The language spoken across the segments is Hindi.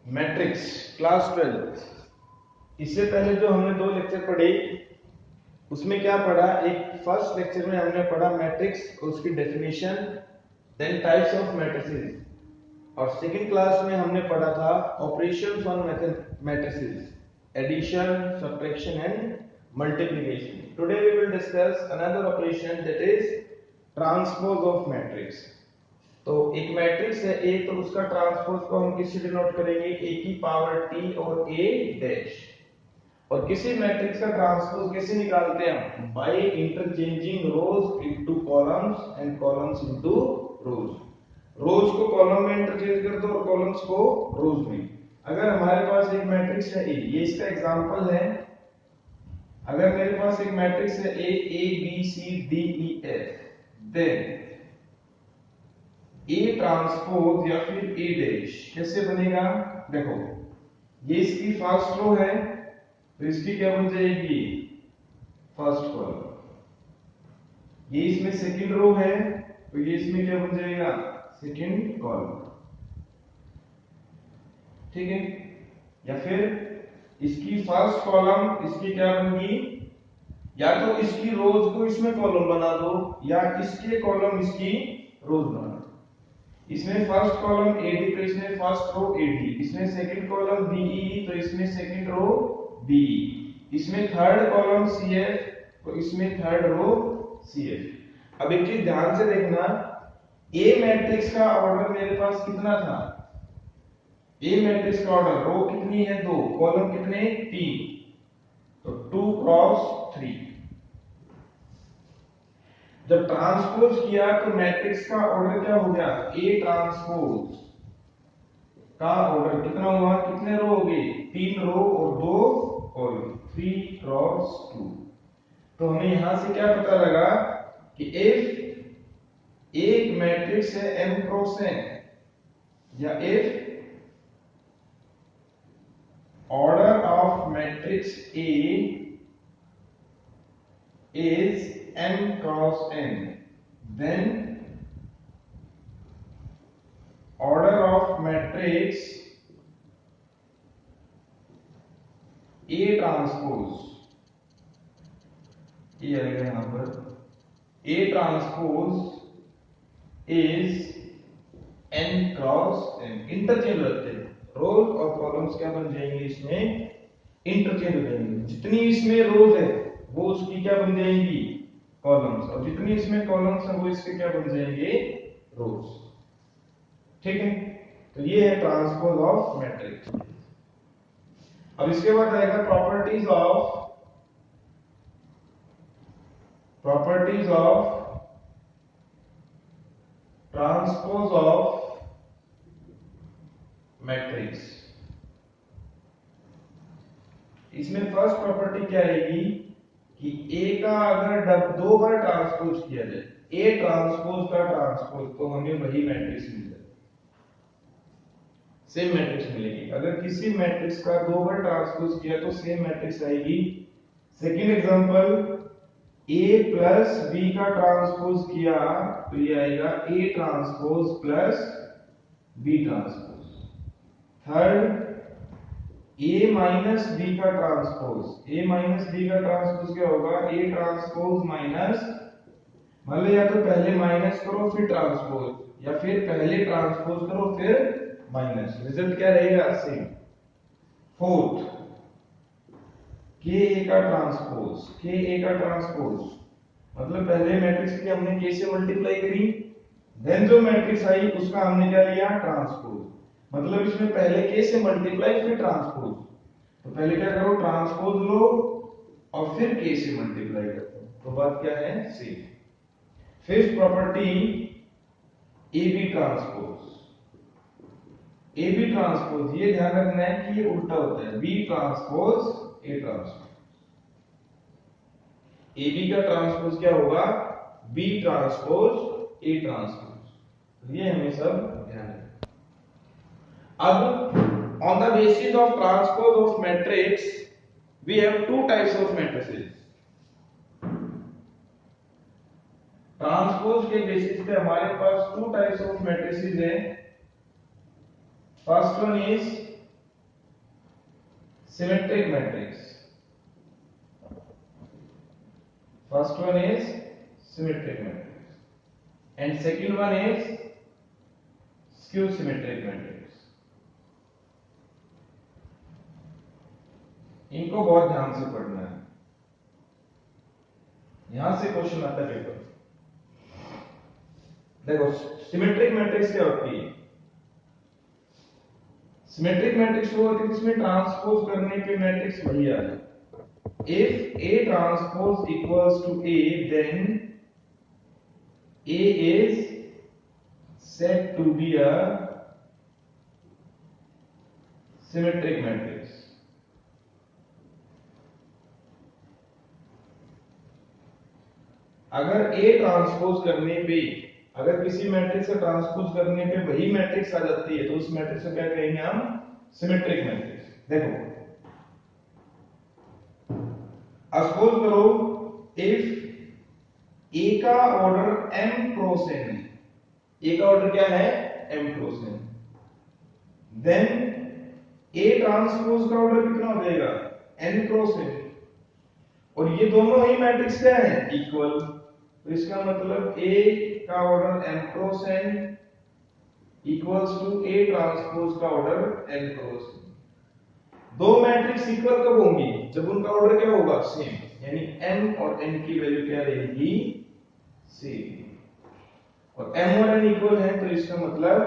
Matrix class 12। इससे पहले जो हमने दो लेक्चर पढ़े उसमें क्या पढ़ा, एक फर्स्ट लेक्चर में हमने पढ़ा मैट्रिक्स, उसकी definition, then types of matrices, और सेकंड क्लास में हमने पढ़ा था operations on matrices, addition, subtraction and multiplication. Today we will discuss another operation that is transpose of matrix. तो एक मैट्रिक्स है ए, तो उसका ट्रांसपोज को हम किससे डिनोट करेंगे, ए की पावर टी और ए डैश। और किसी मैट्रिक्स का ट्रांसपोज कैसे निकालते हैं हम, by interchanging rows into columns and columns into rows. Rows को कॉलम में इंटरचेंज कर दो और कॉलम्स को रोज में। अगर हमारे पास एक मैट्रिक्स है ए, ये इसका एग्जांपल है। अगर मेरे पास एक मैट्रिक्स है A B C D E F, then A transpose या फिर ए डैश कैसे बनेगा, देखो ये इसकी फर्स्ट रो है तो इसकी क्या बन जाएगी, फर्स्ट कॉलम। ये इसमें सेकंड रो है तो ये इसमें क्या बन जाएगा, सेकंड कॉलम। ठीक है, या फिर इसकी फर्स्ट कॉलम इसकी क्या बनेगी, या तो इसकी रोज को इसमें कॉलम बना दो या इसके कॉलम इसकी रोज बना दो। इसमें फर्स्ट कॉलम एडी तो इसमें फर्स्ट रो एडी, इसमें सेकंड कॉलम बीई तो इसमें सेकंड रो बीई, इसमें थर्ड कॉलम सीएफ तो इसमें थर्ड रो सीएफ। अब एक चीज ध्यान से देखना, ए मैट्रिक्स का ऑर्डर मेरे पास कितना था, ए मैट्रिक्स का ऑर्डर रो कितनी है, दो, कॉलम कितने, तीन, तो 2 क्रॉस 3। जब ट्रांसपोज किया तो मैट्रिक्स का ऑर्डर क्या हो गया, ए ट्रांसपोज का ऑर्डर कितना हुआ, कितने रो हो गए, 3 रो और 2 कॉलम, 3 क्रॉस 2। तो हमें यहां से क्या पता लगा कि इफ एक मैट्रिक्स है m क्रॉस n, या if order of matrix A is m cross n, then order of matrix A transpose, ये आएगा यहां पर, A transpose is n cross n। Interchange रखते हैं, रोज और कॉलम्स क्या बन जाएंगे, इसमें इंटरचेंज हो जाएंगे। जितनी इसमें रोज है वो उसकी क्या बन जाएंगी, कॉलम्स, और जितनी इसमें कॉलम्स है वो इसके क्या बन जाएंगे, रोज। ठीक है, तो ये है ट्रांसपोज ऑफ मैट्रिक्स। अब इसके बाद आएगा properties of transpose of matrix. इसमें फर्स्ट प्रॉपर्टी क्या आएगी कि ए का अगर दो बार ट्रांसपोज किया जाए, ए ट्रांसपोज का ट्रांसपोज, तो हमें वही मैट्रिक्स मिल जाए, सेम मैट्रिक्स मिलेगी। अगर किसी मैट्रिक्स का दो बार ट्रांसपोज किया तो सेम मैट्रिक्स आएगी। Second example, A plus B का ट्रांसपोज किया तो ये आएगा A transpose plus B transpose. Third, A minus B का ट्रांसपोज, A माइनस बी का ट्रांसपोज क्या होगा, A ट्रांसपोज माइनस, मान लो या तो पहले माइनस करो फिर ट्रांसपोज, या फिर पहले ट्रांसपोज करो फिर माइनस, रिजल्ट क्या रहेगा, सेम। फोर्थ, KA का ट्रांसपोज, KA का ट्रांसपोज मतलब पहले मैट्रिक्स की हमने K से मल्टीप्लाई करी, देन जो मैट्रिक्स आई उसका हमने क्या लिया, ट्रांसपोज। मतलब इसमें पहले K से मल्टीप्लाई फिर ट्रांसपोज, तो पहले क्या करो, ट्रांसपोज लो और फिर K से मल्टीप्लाई करो, तो बात क्या है, same. Fifth property, AB transpose. AB transpose, ये ध्यान रखना है कि ये उल्टा होता है, B transpose A transpose. AB का ट्रांसपोज क्या होगा, B ट्रांसपोज A ट्रांसपोज। ये हमें सब ध्यान रखना। अब on the basis of transpose of matrix we have two types of matrices। Transpose के बेसिस पे हमारे पास टू टाइप्स ऑफ मैट्रिसेस हैं। First one is symmetric matrix. First one is symmetric matrix and second one is skew symmetric matrix. इनको बहुत ध्यान से पढ़ना है, यहां से क्वेश्चन आता है पेपर। देखो सिमेट्रिक मैट्रिक्स क्या होती है? सिमेट्रिक मैट्रिक्स वो होती है जिसमें ट्रांसपोज करने पे मैट्रिक्स वही आ जाए। If A transpose equals to A, then A is said to be a symmetric matrix. अगर A ट्रांसपोज करने पे, अगर किसी मैट्रिक्स का ट्रांसपोज करने पे वही मैट्रिक्स आ जाती है तो उस मैट्रिक्स को क्या कहेंगे हम? Symmetric matrix. देखो सपोज करो इफ A का ऑर्डर m क्रॉस n है, A का ऑर्डर क्या है? m cross n, then A transpose का ऑर्डर कितना हो जाएगा? n क्रॉस n, और ये दोनों ही मैट्रिक्स क्या है? इक्वल। तो इसका मतलब A का order m cross n equals to A transpose का ऑर्डर n क्रॉस n। दो मैट्रिक्स इक्वल कब होंगी? जब उनका ऑर्डर क्या होगा? सेम, यानी m और n की वैल्यू क्या रहेगी? सेम। और m और n इक्वल है तो इसका मतलब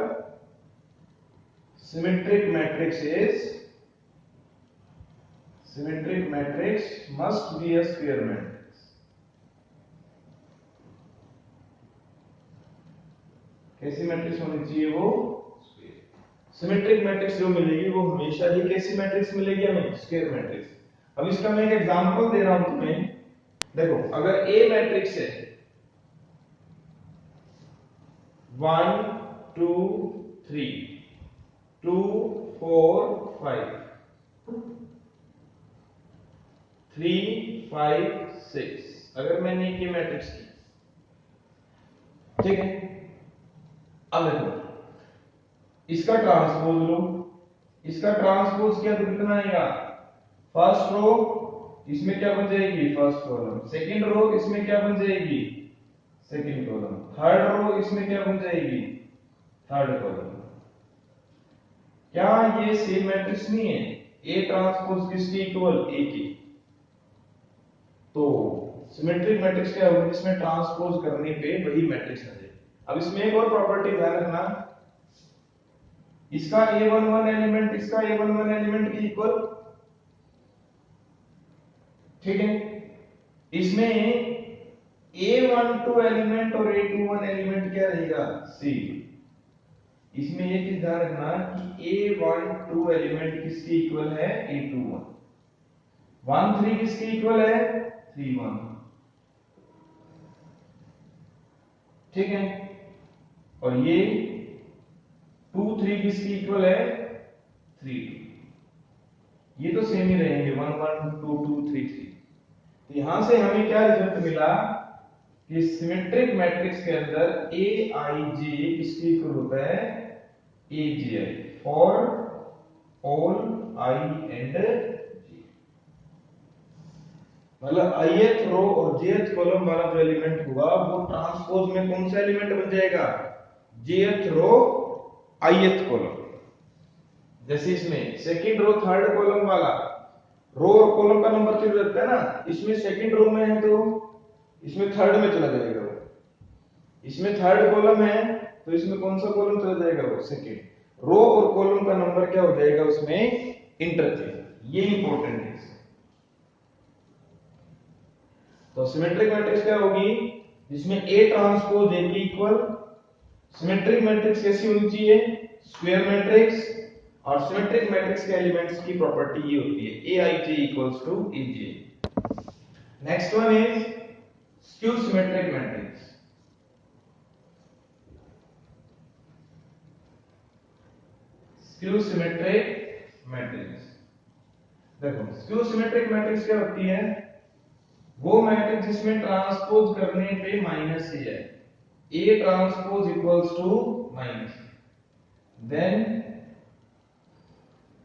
symmetric matrix must be a square matrix. कैसी मैट्रिक्स होनी चाहिए? वो सिमेट्रिक मैट्रिक्स जो मिलेगी वो हमेशा ही कैसी मैट्रिक्स मिलेगी? हमें स्क्वायर मैट्रिक्स। अब इसका मैं एक एग्जांपल दे रहा हूं तुम्हें। देखो अगर A मैट्रिक्स है 1 2 3 2 4 5 3 5 6, अगर मैंने ये मैट्रिक्स की, ठीक है, अब देखो इसका ट्रांसपोज लो, इसका ट्रांसपोज क्या तो कितना आएगा? फर्स्ट रो इसमें क्या बन जाएगी? First column. सेकंड रो इसमें क्या बन जाएगी? Second column. थर्ड रो इसमें क्या बन जाएगी? Third column. क्या ये सेम मैट्रिक्स नहीं है? A ट्रांसपोज किसकी इक्वल? A की। तो सिमेट्रिक मैट्रिक्स क्या होगा? इसमें ट्रांसपोज करने पे वही मैट्रिक्स आ जाए। अब इसमें एक और प्रॉपर्टी ध्यान रखना, इसका A11 एलिमेंट इसका A11 एलिमेंट की इक्वल, ठीक है। इसमें A12 एलिमेंट और A21 एलिमेंट क्या रहेगा? C। इसमें ये चीज ध्यान रखना कि A12 एलिमेंट किसकी इक्वल है? A21। 13 किसकी इक्वल है? 31, ठीक है। और ये 23 किसकी इक्वल है? 32। ये तो सेम ही रहेंगे 1 1 2 2 3 3। तो यहां से हमें क्या रिजल्ट मिला कि सिमेट्रिक मैट्रिक्स के अंदर Aij किसकी इक्वल होता है? Aj for all I and J। मतलब ith रो और jth कॉलम वाला जो एलिमेंट होगा वो ट्रांसपोज में कौन सा एलिमेंट बन जाएगा? jth रो ith कॉलम। जैसे इसमें सेकंड रो थर्ड कॉलम वाला, रो और कॉलम का नंबर चेंज रहता है ना, इसमें सेकंड रो में है तो इसमें थर्ड में चला जाएगा वो, इसमें थर्ड कॉलम है तो इसमें कौन सा कॉलम चला जाएगा? वो सेकंड। रो और कॉलम का नंबर क्या हो जाएगा? उसमें इंटरचेंज। ये इंपॉर्टेंट है। तो सिमेट्रिक मैट्रिक्स क्या होगी? जिसमें A ट्रांसपोज A की इक्वल। सिमेट्रिक मैट्रिक्स कैसी होनी चाहिए? Square matrix. और सिमेट्रिक मैट्रिक्स के एलिमेंट्स की प्रॉपर्टी ये होती है Aij equals to Aj। Next one is skew symmetric matrix. Skew symmetric matrix, देखो स्क्यू सिमेट्रिक मैट्रिक्स क्या होती है? वो मैट्रिक्स जिसमें ट्रांसपोज करने पे माइनस ही है, A transpose equals to minus, then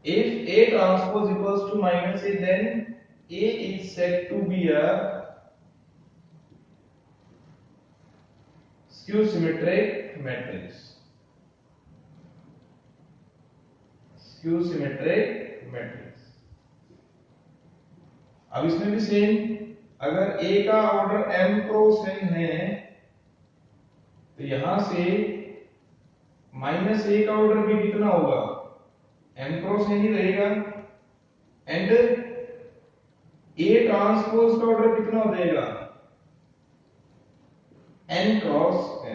if A transpose equals to minus A, then A is said to be a skew symmetric matrix. Skew symmetric matrix. अब इसमें भी सेम, अगर A का ऑर्डर m क्रॉस n है तो यहां से माइनस A का ऑर्डर भी कितना होगा, m क्रॉस n ही रहेगा, एंड A ट्रांसपोज का ऑर्डर कितना हो जाएगा, n क्रॉस n।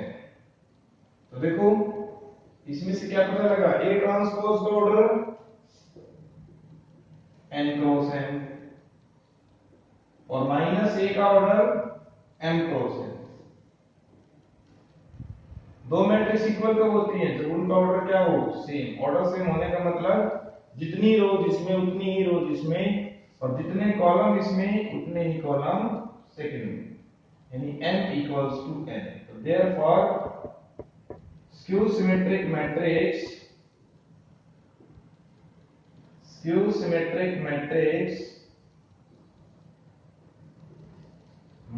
तो देखो इसमें से क्या पता लगा, A ट्रांसपोज का ऑर्डर n क्रॉस n और माइनस A का ऑर्डर m क्रॉस n। दो मैट्रिक्स इक्वल कब होती हैं, जब उनका ऑर्डर क्या हो, सेम। ऑर्डर सेम होने का मतलब जितनी रो जिसमें उतनी ही रो जिसमें, और जितने कॉलम इसमें उतने ही कॉलम सेकंड में, यानी m इक्वल्स टू n। तो therefore skew symmetric matrix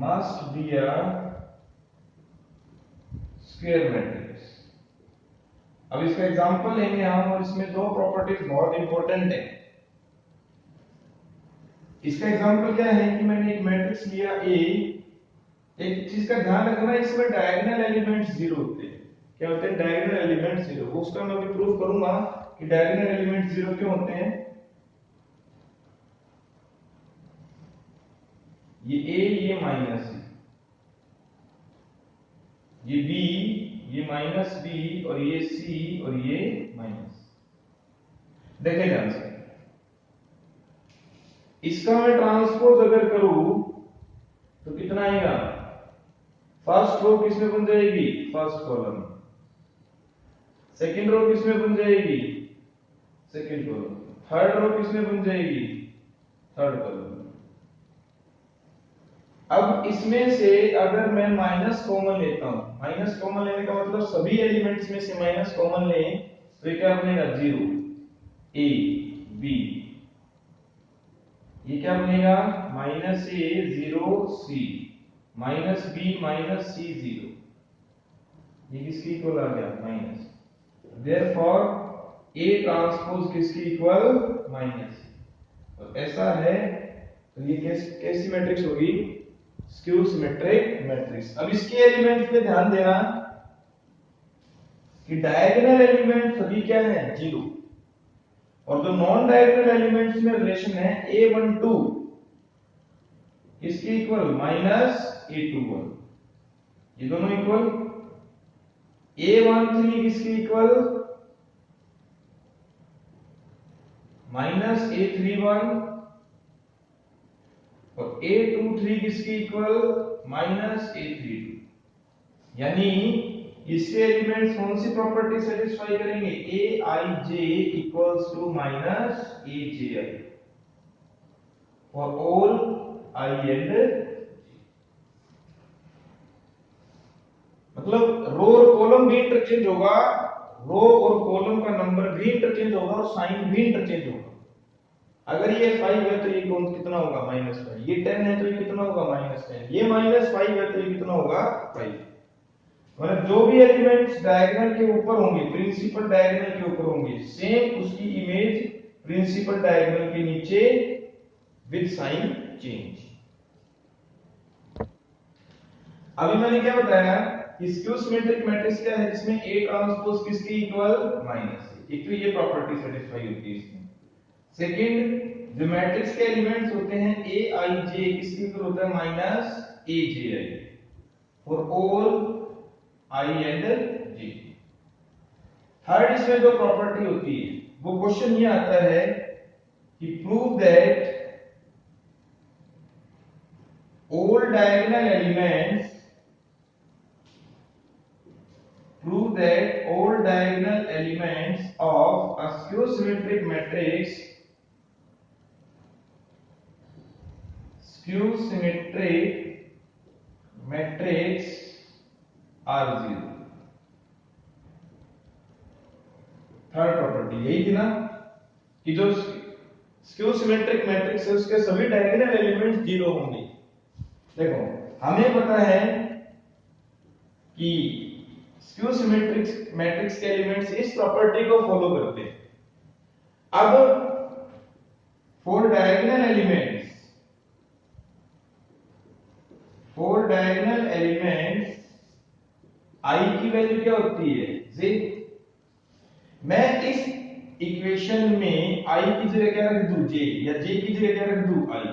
must be a square matrix. अब इसका एग्जांपल लेंगे हम, और इसमें दो प्रॉपर्टीज बहुत इंपॉर्टेंट है। इसका एग्जांपल क्या है कि मैंने एक मैट्रिक्स लिया A, एक चीज का ध्यान रखना, इसमें डायगोनल एलिमेंट्स जीरो होते हैं। क्या होते हैं, डायगोनल एलिमेंट्स जीरो। उसका मैं भी प्रूव करूंगा कि डायगोनल एलिमेंट्स जीरो क्यों होते हैं। ये A, ये माइनस C, ये B, ये माइनस B, और ये C, और ये माइनस। देखें ध्यान से, इसका मैं ट्रांसपोज अगर करूं तो कितना आएगा, फर्स्ट रो किसमें बन जाएगी, फर्स्ट कॉलम। सेकंड रो किसमें बन जाएगी, सेकंड कॉलम। थर्ड रो किसमें बन जाएगी, थर्ड कॉलम। अब इसमें से अगर मैं माइनस कॉमन लेता हूं, माइनस कॉमन लेने का मतलब सभी एलिमेंट्स में से माइनस कॉमन लें, तो ये क्या बनेगा, जीरो। ए बी, ये क्या बनेगा, माइनस ए जीरो सी, माइनस बी माइनस सी जीरो। ये किसकी इक्वल आ गया, माइनस। देयरफॉर ए ट्रांसपोज किसकी इक्वल, माइनस। तो ऐसा है, तो ये कैसी मैट्रिक्स होगी, स्क्यू सिमेट्रिक मैट्रिक्स। अब इसके एलिमेंट्स पे ध्यान देना कि डायगोनल एलिमेंट सभी क्या है, जीरो, और जो नॉन डायगोनल एलिमेंट्स में रिलेशन है A12 इसके इक्वल माइनस A21, ये दोनों इक्वल। A13 किसके इक्वल, माइनस A31, और A23 किसके इक्वल, माइनस A32। यानी इसके एलिमेंट्स कौन सी प्रॉपर्टी सेटिस्फाई करेंगे, Aij equals to minus Abi for all I and J। मतलब रो और कॉलम भी इंटरचेंज होगा, रो और कॉलम का नंबर भी इंटरचेंज होगा, और साइन भी इंटरचेंज होगा। अगर ये 5 है तो ये कौन कितना होगा, -5। ये 10 है तो ये कितना होगा, -10। ये -5 है तो ये कितना होगा, 5। मतलब जो भी एलिमेंट्स डायगोनल के ऊपर होंगे, प्रिंसिपल डायगोनल के ऊपर होंगे, सेम उसकी इमेज प्रिंसिपल डायगोनल के नीचे विद साइन चेंज। अभी मैंने क्या बताया कि स्क्यू सिमेट्रिक मैट्रिक्स क्या है, जिसमें A ट्रांसपोज किसकी इक्वल, माइनस। एक तो ये प्रॉपर्टी सेटिस्फाई होती है इसमें। सेकंड, जो मैट्रिक्स के एलिमेंट्स होते हैं Aij किसकी इक्वल होता है, minus Abi for all I and J। Third, इसमें जो प्रॉपर्टी होती है वो क्वेश्चन ये आता है कि prove that all diagonal elements of a skew symmetric matrix are zero। Third property यही थी ना, कि जो स्क्यू सिमेट्रिक मैट्रिक्स है उसके सभी डायगोनल एलिमेंट्स जीरो होंगे। देखो हमें पता है कि स्क्यू सिमेट्रिक मैट्रिक्स के एलिमेंट्स इस प्रॉपर्टी को फॉलो करते हैं। अब फॉर डायगोनल एलिमेंट्स आई की वैल्यू क्या होती है? जी, मैं इस इक्वेशन में आई की जगह क्या रख दूं? जे, या जे की जगह क्या रख दूं? आई।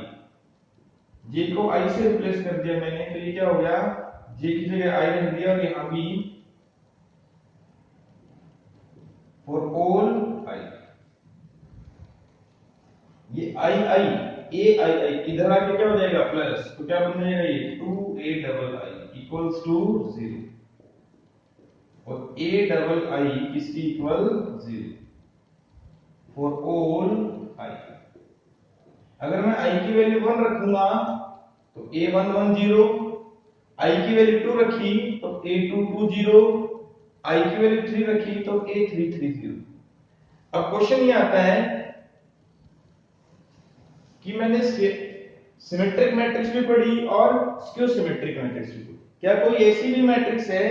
जे को आई से रिप्लेस कर दिया मैंने, तो ये क्या हो गया? जे की जगह आई रख दिया, और यहां भी फॉर ऑल आई। ये आई आई ए आई आई इधर आके क्या हो जाएगा? प्लस, तो क्या बन जाएगा? ये 2a double I equals to 0, और a डबल आई किसकी इक्वल? 0 for all I. अगर मैं i की वैल्यू 1 रखूंगा तो a1 1 0, i की वैल्यू 2 रखी तो a2 2 0, i की वैल्यू 3 रखी तो a3 3 0। अब क्वेश्चन ये आता है कि मैंने सिमेट्रिक मैट्रिक्स भी पढ़ी और स्क्यू सिमेट्रिक मैट्रिक्स भी पढ़ी, क्या कोई ऐसी भी मैट्रिक्स है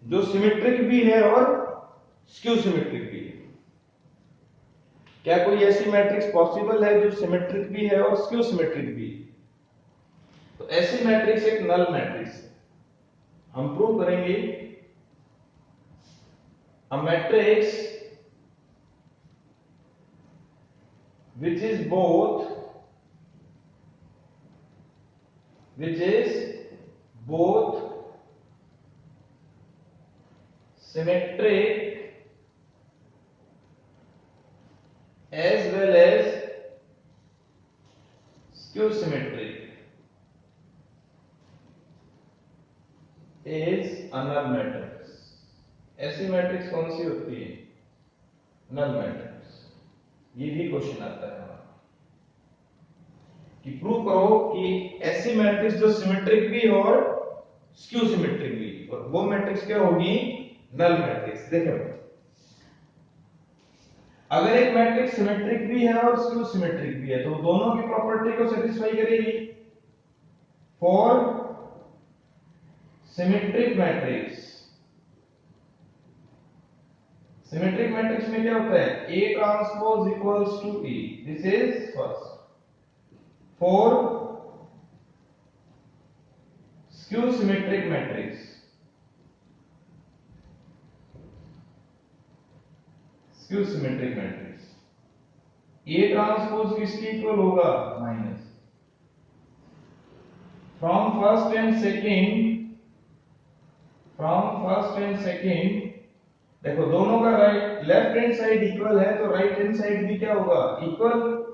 जो सिमेट्रिक भी है और स्क्यू सिमेट्रिक भी है? क्या कोई ऐसी मैट्रिक्स पॉसिबल है जो सिमेट्रिक भी है और स्क्यू सिमेट्रिक भी है? तो ऐसी मैट्रिक्स एक नल मैट्रिक्स है। हम प्रूव करेंगे a matrix which is both symmetric as well as skew symmetric is a null matrix। ऐसी मैट्रिक्स कौन सी होती है? Null matrix. ये भी क्वेश्चन आता है कि प्रूव करो कि ऐसी मैट्रिक्स जो सिमेट्रिक भी हो और स्क्यू सिमेट्रिक भी, और वो मैट्रिक्स क्या होगी? Null matrix. देखो अगर एक मैट्रिक्स सिमेट्रिक भी है और स्क्यू सिमेट्रिक भी है तो दोनों की प्रॉपर्टी को सेटिस्फाई करेगी। फॉर सिमेट्रिक मैट्रिक्स में क्या होता है? A transpose equals to E, this is first. For skew symmetric matrix A transpose किसकी इक्वल होगा? Minus. From first and second देखो दोनों का right left hand side equal है तो राइट हैंड साइड भी क्या होगा? इक्वल।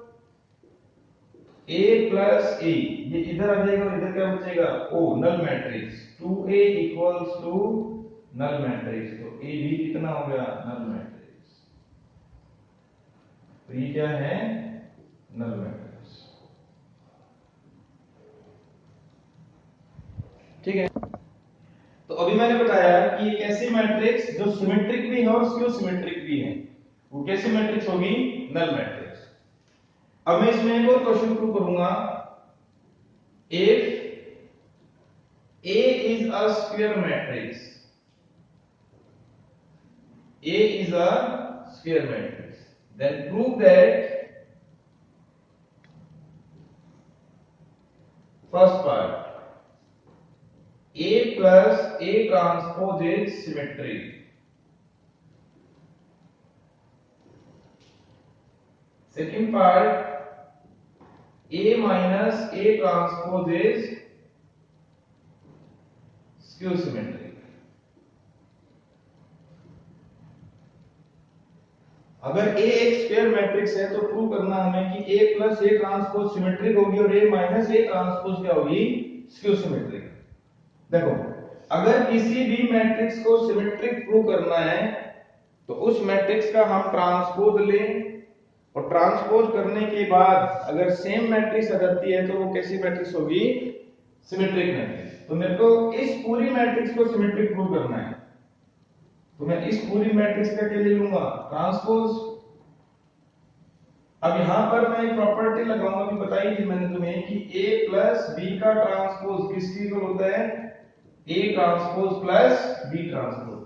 a प्लस a, ये इधर आ जाएगा और इधर क्या बचेगा? o, null matrix. 2a equals to null matrix, तो a भी कितना हो गया? Null matrix. तो ये क्या है? Null matrix. ठीक है, तो अभी मैंने बताया कि एक ऐसी मैट्रिक्स जो सिमेट्रिक भी है और स्क्यू सिमेट्रिक भी है, वो कैसी मैट्रिक्स होगी? Null matrix. अब मैं इसमें एक और क्वेश्चन प्रूव करूंगा। If A is a square matrix, then prove that first part A plus A transpose is symmetric। Second part A minus A transpose is skew symmetric। अगर A एक स्क्वायर मैट्रिक्स है तो प्रूव करना हमें कि A plus A transpose symmetric होगी और A माइनस A ट्रांसपोज क्या होगी? Skew symmetric. देखो अगर किसी भी मैट्रिक्स को सिमेट्रिक प्रूव करना है तो उस मैट्रिक्स का हम ट्रांसपोज लें, और ट्रांसपोज करने के बाद अगर सेम मैट्रिक्स आ जाती है तो वो कैसी मैट्रिक्स होगी? Symmetric matrix. तो मेरे को इस पूरी मैट्रिक्स को सिमेट्रिक प्रूव करना है तो मैं इस पूरी मैट्रिक्स का क्या ले लूंगा? ट्रांसपोज। अब यहां पर मैं एक प्रॉपर्टी लगाऊंगा, अभी बताई थी मैंने तुम्हें कि a प्लस b का ट्रांसपोज किसके इक्वल होता है, a transpose plus b transpose.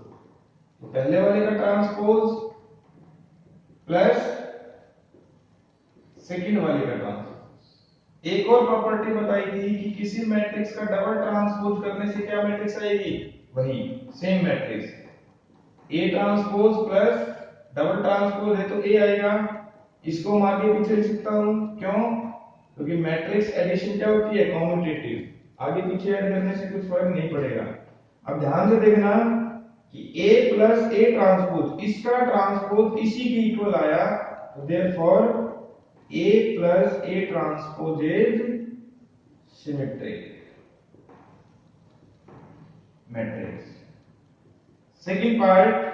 तो पहले वाले का ट्रांसपोज प्लस सेकंड वाले का ट्रांसपोज। एक और प्रॉपर्टी बताई थी कि किसी मैट्रिक्स का डबल ट्रांसपोज करने से क्या मैट्रिक्स आएगी, वही same matrix a transpose plus double transpose है तो a आएगा। इसको हम आगे पीछे लिख सकता हूं, क्यों, क्योंकि मैट्रिक्स एडिशन क्या होती है, कॉम्यूटेटिव, आगे पीछे ऐड करने से कुछ फर्क नहीं पड़ेगा। अब ध्यान से देखना कि a प्लस a ट्रांसपोज, इसका ट्रांसपोज इसी के इक्वल आया, तो therefore a plus a transpose is symmetric matrix. Second part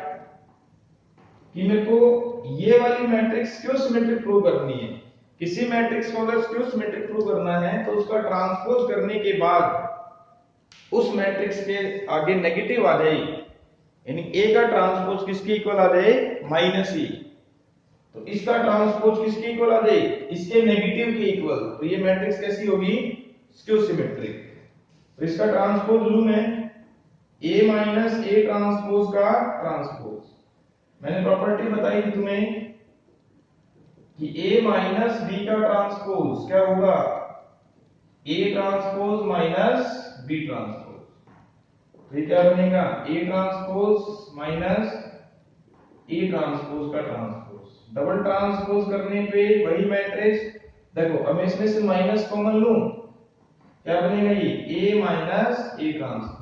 कि मेरे को ये वाली मैट्रिक्स क्यों सिमेट्रिक प्रूव करनी है। किसी मैट्रिक्स को अगर क्यों सिमेट्रिक प्रूव करना है तो उसका ट्रांसपोज करने के बाद उस मैट्रिक्स के आगे नेगेटिव आ जाए, यानी a का ट्रांसपोज किसके इक्वल आ जाए, माइनस e, तो इसका ट्रांसपोज किसके इक्वल आ जाए, इसके नेगेटिव के इक्वल, तो ये मैट्रिक्स कैसी होगी, स्क्यू सिमेट्रिक। तो इसका ट्रांसपोज लूं मैं a माइनस a ट्रांसपोज का ट्रांसपोज। मैंने प्रॉपर्टी बताई थी तुम्हें कि a माइनस b का ट्रांसपोज क्या होगा, a transpose minus b transpose. तो ये क्या बनेगा, a transpose minus a transpose का ट्रांसपोज। डबल ट्रांसपोज करने पे वही मैट्रिक्स, देखो अब इसमें से माइनस कॉमन लूं, क्या बनेगा ये a माइनस a ट्रांसपोज।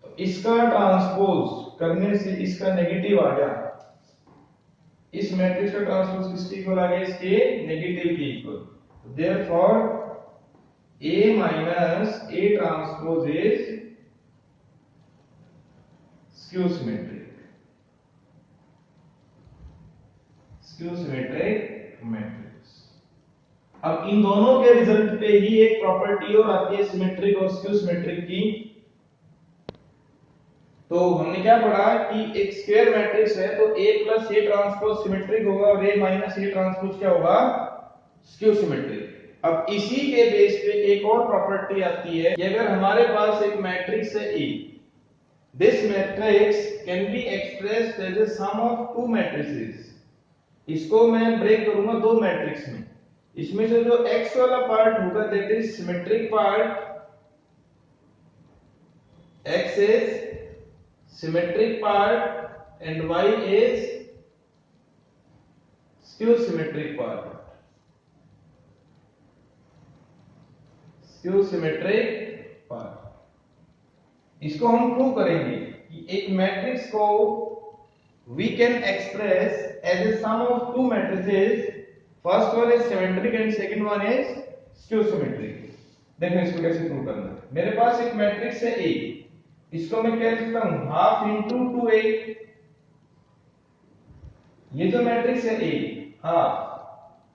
तो इसका ट्रांसपोज करने से इसका नेगेटिव आ गया, इस मैट्रिक्स का ट्रांसपोज किसके इक्वल आ गया, इसके नेगेटिव के equal. Therefore a minus a transpose is skew symmetric, skew symmetric matrix. अब इन दोनों के रिजल्ट पे ही एक प्रॉपर्टी और आती है सिमेट्रिक और स्क्यू सिमेट्रिक की। तो हमने क्या पढ़ा कि एक स्क्वायर मैट्रिक्स है तो a plus a transpose symmetric होगा और a माइनस a ट्रांसपोज क्या होगा, स्क्यू सिमेट्रिक। अब इसी के बेस पे एक और प्रॉपर्टी आती है कि अगर हमारे पास एक मैट्रिक्स है A, this matrix can be expressed as a sum of two matrices. इसको मैं ब्रेक करूंगा दो मैट्रिक्स में, इसमें से जो x वाला पार्ट होगा that is symmetric part, x is symmetric part and y is skew symmetric part, skew symmetric part। इसको हम प्रूव करेंगे कि एक मैट्रिक्स को we can express as a sum of two matrices, first one is symmetric and second one is skew symmetric। देखो इसको कैसे प्रूव करना है। मेरे पास एक मैट्रिक्स है A, इसको मैं क्या लिखता हूं, हाफ इंटू 2a। ये जो मैट्रिक्स है A, half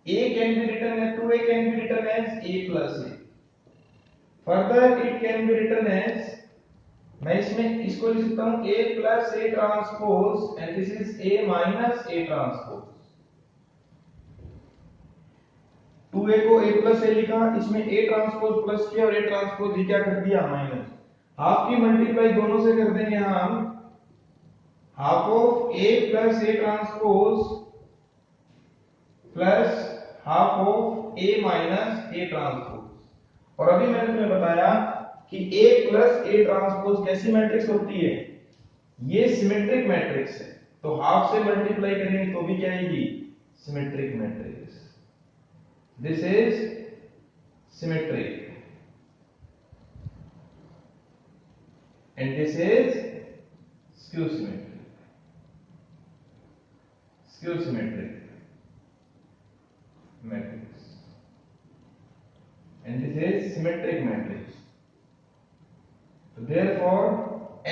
a can be written as 2a can be written as a plus a, further it can be written as, मैं इसमें इसको लिख सकता हूं a plus a transpose and this is a minus a transpose. 2a को a प्लस a लिखा, इसमें a ट्रांसपोज प्लस किया और a ट्रांसपोज ही क्या कर दिया, माइनस। हाफ की मल्टीप्लाई दोनों से कर देंगे हम, half of a plus a transpose plus half of a minus a transpose. और अभी मैंने तुम्हें बताया कि a प्लस a ट्रांसपोज कैसी मैट्रिक्स होती है, ये सिमेट्रिक मैट्रिक्स है, तो हाफ से मल्टीप्लाई करेंगे तो भी क्या आएगी, symmetric matrix. This is symmetric and this is skew symmetric, skew symmetric matrix and this is symmetric matrix। तो therefore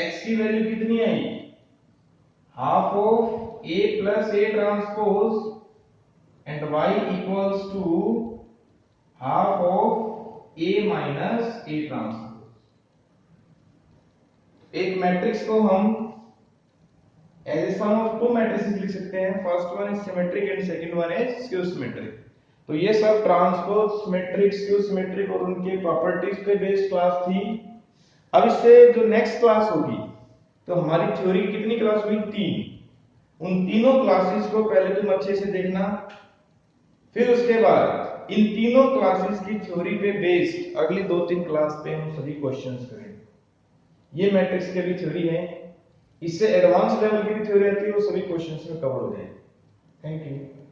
x की वैल्यू कितनी आई, half of a plus a transpose and y equals to half of a minus a transpose. एक मैट्रिक्स को हम as a sum of two matrices लिख सकते हैं, first one is symmetric and second one is skew symmetric. तो ये सब ट्रांसपोज, सिमेट्रिक, स्क्यू सिमेट्रिक और उनके प्रॉपर्टीज पे बेस्ड क्लास थी। अब इससे जो नेक्स्ट क्लास होगी, तो हमारी थ्योरी कितनी क्लास हुई? 3। उन तीनों क्लासेस को पहले तुम अच्छे से देखना, फिर उसके बाद इन तीनों क्लासेस की थ्योरी पे बेस्ड अगली 2-3 क्लास पे हम सभी क्वेश्चंस करेंगे। ये मैट्रिक्स की भी थ्योरी है, इससे एडवांस लेवल की भी थ्योरी आती है, वो सभी क्वेश्चंस में कवर हो जाएगी। Thank you.